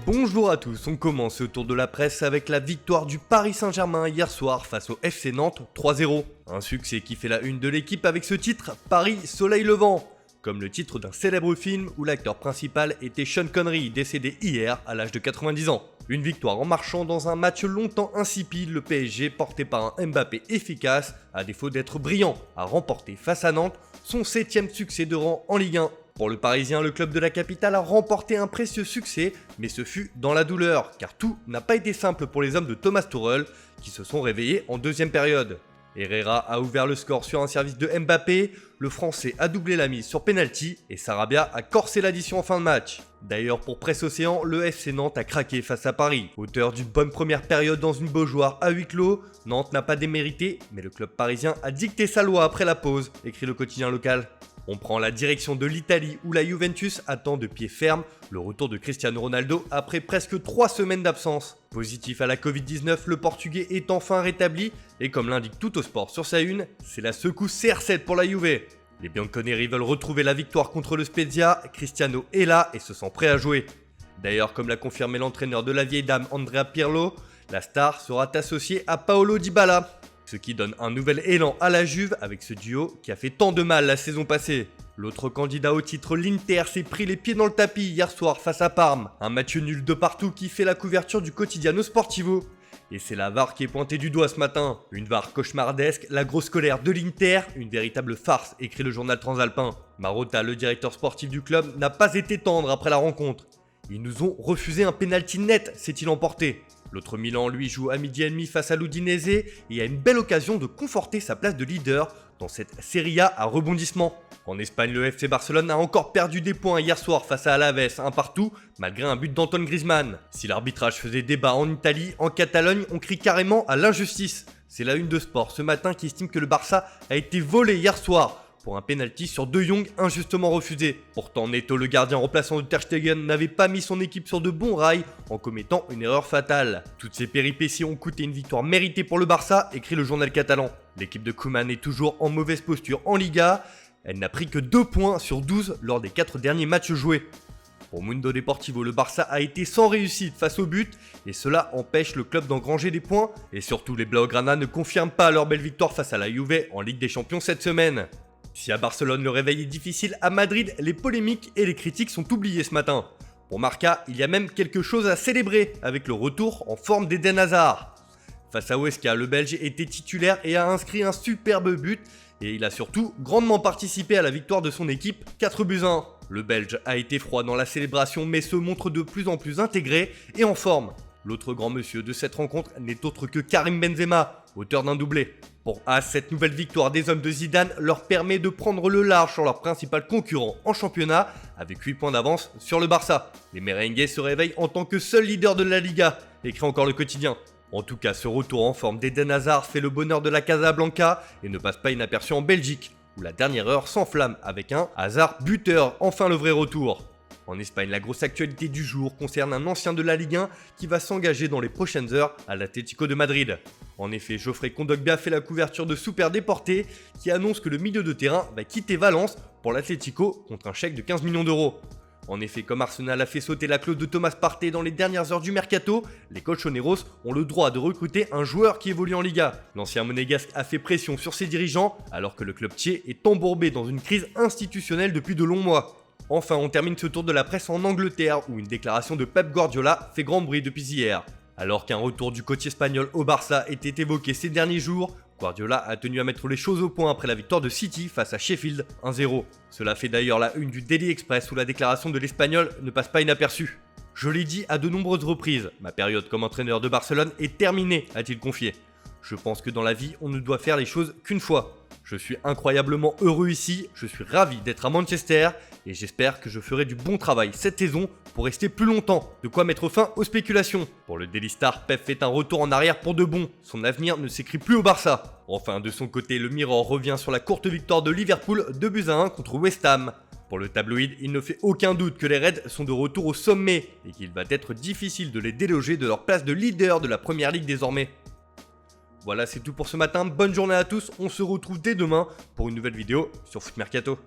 Bonjour à tous, on commence ce tour de la presse avec la victoire du Paris Saint-Germain hier soir face au FC Nantes 3-0. Un succès qui fait la une de l'équipe avec ce titre, Paris Soleil Levant. Comme le titre d'un célèbre film où l'acteur principal était Sean Connery, décédé hier à l'âge de 90 ans. Une victoire en marchant dans un match longtemps insipide, le PSG porté par un Mbappé efficace, à défaut d'être brillant, a remporté face à Nantes son 7e succès de rang en Ligue 1. Pour le Parisien, le club de la capitale a remporté un précieux succès, mais ce fut dans la douleur, car tout n'a pas été simple pour les hommes de Thomas Tuchel, qui se sont réveillés en deuxième période. Herrera a ouvert le score sur un service de Mbappé, le Français a doublé la mise sur penalty et Sarabia a corsé l'addition en fin de match. D'ailleurs, pour Presse Océan, le FC Nantes a craqué face à Paris. Auteur d'une bonne première période dans une Beaujoire à huis clos, Nantes n'a pas démérité, mais le club parisien a dicté sa loi après la pause, écrit le quotidien local. On prend la direction de l'Italie où la Juventus attend de pied ferme le retour de Cristiano Ronaldo après presque 3 semaines d'absence. Positif à la Covid-19, le Portugais est enfin rétabli et comme l'indique Tuttosport sur sa une, c'est la secousse CR7 pour la Juve. Les Bianconeri veulent retrouver la victoire contre le Spezia, Cristiano est là et se sent prêt à jouer. D'ailleurs, comme l'a confirmé l'entraîneur de la vieille dame Andrea Pirlo, la star sera associée à Paolo Dybala. Ce qui donne un nouvel élan à la Juve avec ce duo qui a fait tant de mal la saison passée. L'autre candidat au titre, l'Inter, s'est pris les pieds dans le tapis hier soir face à Parme. Un match nul de partout qui fait la couverture du Quotidiano Sportivo. Et c'est la VAR qui est pointée du doigt ce matin. Une VAR cauchemardesque, la grosse colère de l'Inter, une véritable farce, écrit le journal transalpin. Marotta, le directeur sportif du club, n'a pas été tendre après la rencontre. Ils nous ont refusé un penalty net, s'est-il emporté. L'autre Milan, lui, joue à midi et demi face à l'Udinese et a une belle occasion de conforter sa place de leader dans cette Serie A à rebondissement. En Espagne, le FC Barcelone a encore perdu des points hier soir face à Alaves, un partout, malgré un but d'Antoine Griezmann. Si l'arbitrage faisait débat en Italie, en Catalogne, on crie carrément à l'injustice. C'est la une de Sport ce matin qui estime que le Barça a été volé hier soir pour un penalty sur De Jong injustement refusé. Pourtant, Neto, le gardien remplaçant de Ter Stegen, n'avait pas mis son équipe sur de bons rails en commettant une erreur fatale. Toutes ces péripéties ont coûté une victoire méritée pour le Barça, écrit le journal catalan. L'équipe de Koeman est toujours en mauvaise posture en Liga. Elle n'a pris que 2 points sur 12 lors des 4 derniers matchs joués. Pour Mundo Deportivo, le Barça a été sans réussite face au but et cela empêche le club d'engranger des points. Et surtout, les Blaugrana ne confirment pas leur belle victoire face à la Juve en Ligue des Champions cette semaine. Si à Barcelone le réveil est difficile, à Madrid, les polémiques et les critiques sont oubliées ce matin. Pour Marca, il y a même quelque chose à célébrer avec le retour en forme d'Eden Hazard. Face à Huesca, le Belge était titulaire et a inscrit un superbe but et il a surtout grandement participé à la victoire de son équipe 4-1. Le Belge a été froid dans la célébration mais se montre de plus en plus intégré et en forme. L'autre grand monsieur de cette rencontre n'est autre que Karim Benzema, auteur d'un doublé. Pour AS, cette nouvelle victoire des hommes de Zidane leur permet de prendre le large sur leur principal concurrent en championnat avec 8 points d'avance sur le Barça. Les merengues se réveillent en tant que seul leader de la Liga, écrit encore le quotidien. En tout cas, ce retour en forme d'Eden Hazard fait le bonheur de la Casablanca et ne passe pas inaperçu en Belgique, où la dernière heure s'enflamme avec un Hazard buteur, enfin le vrai retour. En Espagne, la grosse actualité du jour concerne un ancien de la Ligue 1 qui va s'engager dans les prochaines heures à l'Atlético de Madrid. En effet, Geoffrey Kondogbia fait la couverture de Super Deporté qui annonce que le milieu de terrain va quitter Valence pour l'Atlético contre un chèque de 15 millions d'euros. En effet, comme Arsenal a fait sauter la clause de Thomas Partey dans les dernières heures du mercato, les Colchoneros ont le droit de recruter un joueur qui évolue en Liga. L'ancien monégasque a fait pression sur ses dirigeants alors que le club tiers est embourbé dans une crise institutionnelle depuis de longs mois. Enfin, on termine ce tour de la presse en Angleterre où une déclaration de Pep Guardiola fait grand bruit depuis hier. Alors qu'un retour du coach espagnol au Barça était évoqué ces derniers jours, Guardiola a tenu à mettre les choses au point après la victoire de City face à Sheffield 1-0. Cela fait d'ailleurs la une du Daily Express où la déclaration de l'Espagnol ne passe pas inaperçue. Je l'ai dit à de nombreuses reprises, ma période comme entraîneur de Barcelone est terminée, a-t-il confié. Je pense que dans la vie, on ne doit faire les choses qu'une fois. Je suis incroyablement heureux ici, je suis ravi d'être à Manchester et j'espère que je ferai du bon travail cette saison pour rester plus longtemps, de quoi mettre fin aux spéculations. Pour le Daily Star, Pep fait un retour en arrière pour de bon, son avenir ne s'écrit plus au Barça. Enfin, de son côté, le Mirror revient sur la courte victoire de Liverpool 2-1 contre West Ham. Pour le tabloïd, il ne fait aucun doute que les Reds sont de retour au sommet et qu'il va être difficile de les déloger de leur place de leader de la Première Ligue désormais. Voilà, c'est tout pour ce matin. Bonne journée à tous. On se retrouve dès demain pour une nouvelle vidéo sur Foot Mercato.